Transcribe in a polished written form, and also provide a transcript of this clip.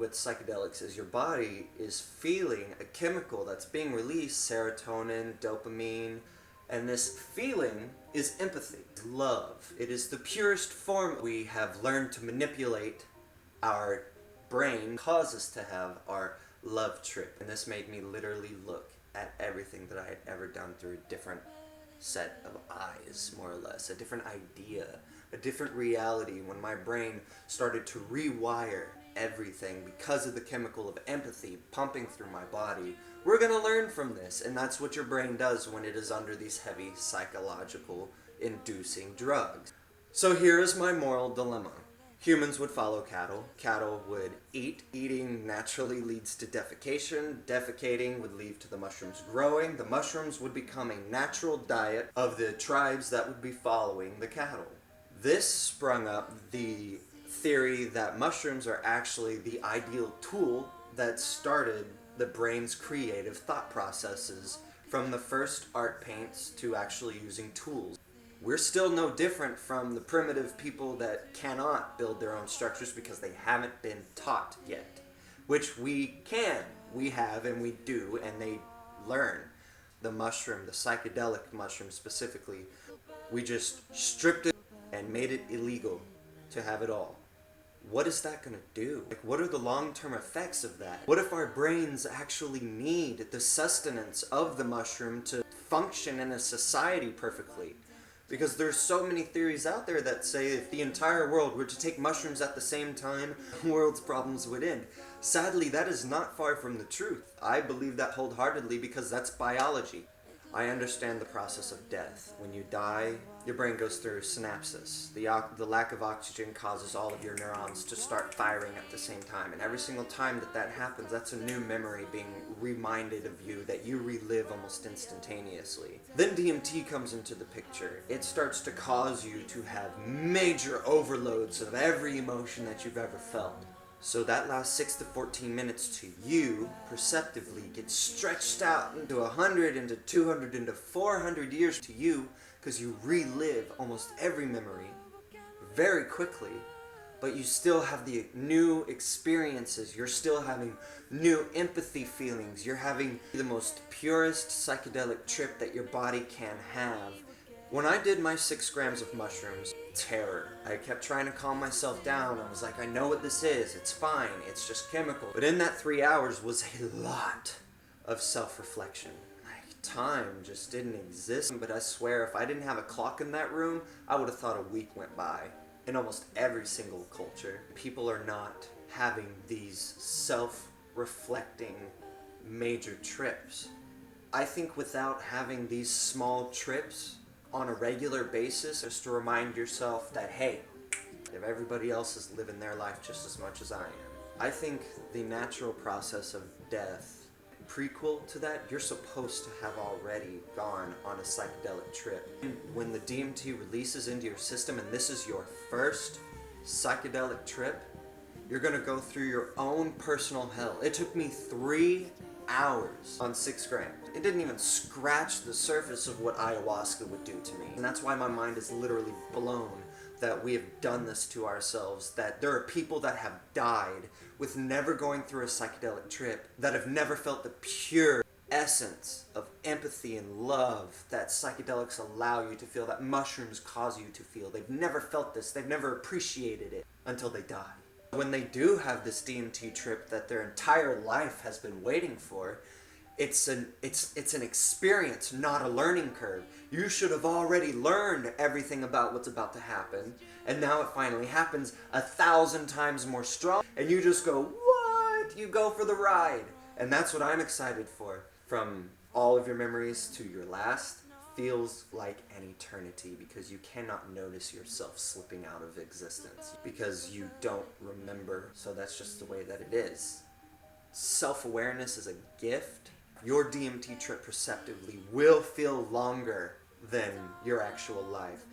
with psychedelics is your body is feeling a chemical that's being released, serotonin, dopamine, and this feeling is empathy, love. It is the purest form. We have learned to manipulate our brain, cause us to have our love trip. And this made me literally look at everything that I had ever done through a different set of eyes, more or less, a different idea, a different reality, when my brain started to rewire everything because of the chemical of empathy pumping through my body. We're going to learn from this, and that's what your brain does when it is under these heavy psychological inducing drugs. So here is my moral dilemma. Humans would follow cattle. Cattle would eat. Eating naturally leads to defecation. Defecating would lead to the mushrooms growing. The mushrooms would become a natural diet of the tribes that would be following the cattle. This sprung up the theory that mushrooms are actually the ideal tool that started the brain's creative thought processes, from the first art paints to actually using tools. We're still no different from the primitive people that cannot build their own structures because they haven't been taught yet. Which we can, we have, and we do, and they learn. The mushroom, the psychedelic mushroom specifically, we just stripped it and made it illegal to have it all. What is that going to do? Like, what are the long-term effects of that? What if our brains actually need the sustenance of the mushroom to function in a society perfectly? Because there's so many theories out there that say if the entire world were to take mushrooms at the same time, the world's problems would end. Sadly, that is not far from the truth. I believe that wholeheartedly because that's biology. I understand the process of death. When you die, your brain goes through synapses. The lack of oxygen causes all of your neurons to start firing at the same time. And every single time that happens, that's a new memory being reminded of you that you relive almost instantaneously. Then DMT comes into the picture. It starts to cause you to have major overloads of every emotion that you've ever felt. So that last 6 to 14 minutes to you, perceptively, gets stretched out into 100, into 200, into 400 years to you, because you relive almost every memory very quickly, but you still have the new experiences. You're still having new empathy feelings. You're having the most purest psychedelic trip that your body can have. When I did my 6 grams of mushrooms, terror. I kept trying to calm myself down. I was like, I know what this is. It's fine. It's just chemical. But in that 3 hours was a lot of self-reflection. Like, time just didn't exist. But I swear, if I didn't have a clock in that room, I would have thought a week went by. In almost every single culture, people are not having these self-reflecting major trips. I think without having these small trips on a regular basis, just to remind yourself that, hey, if everybody else is living their life just as much as I am. I think the natural process of death, prequel to that, you're supposed to have already gone on a psychedelic trip. When the DMT releases into your system and this is your first psychedelic trip, you're gonna go through your own personal hell. It took me 3 hours on 6 grams. It didn't even scratch the surface of what ayahuasca would do to me. And that's why my mind is literally blown that we have done this to ourselves, that there are people that have died with never going through a psychedelic trip, that have never felt the pure essence of empathy and love that psychedelics allow you to feel, that mushrooms cause you to feel. They've never felt this, they've never appreciated it until they die. When they do have this DMT trip that their entire life has been waiting for, it's an experience, not a learning curve. You should have already learned everything about what's about to happen, and now it finally happens 1,000 times more strong, and you just go, what? You go for the ride. And that's what I'm excited for. From all of your memories to your last, feels like an eternity, because you cannot notice yourself slipping out of existence because you don't remember. So that's just the way that it is. Self-awareness is a gift. Your DMT trip perceptively will feel longer than your actual life.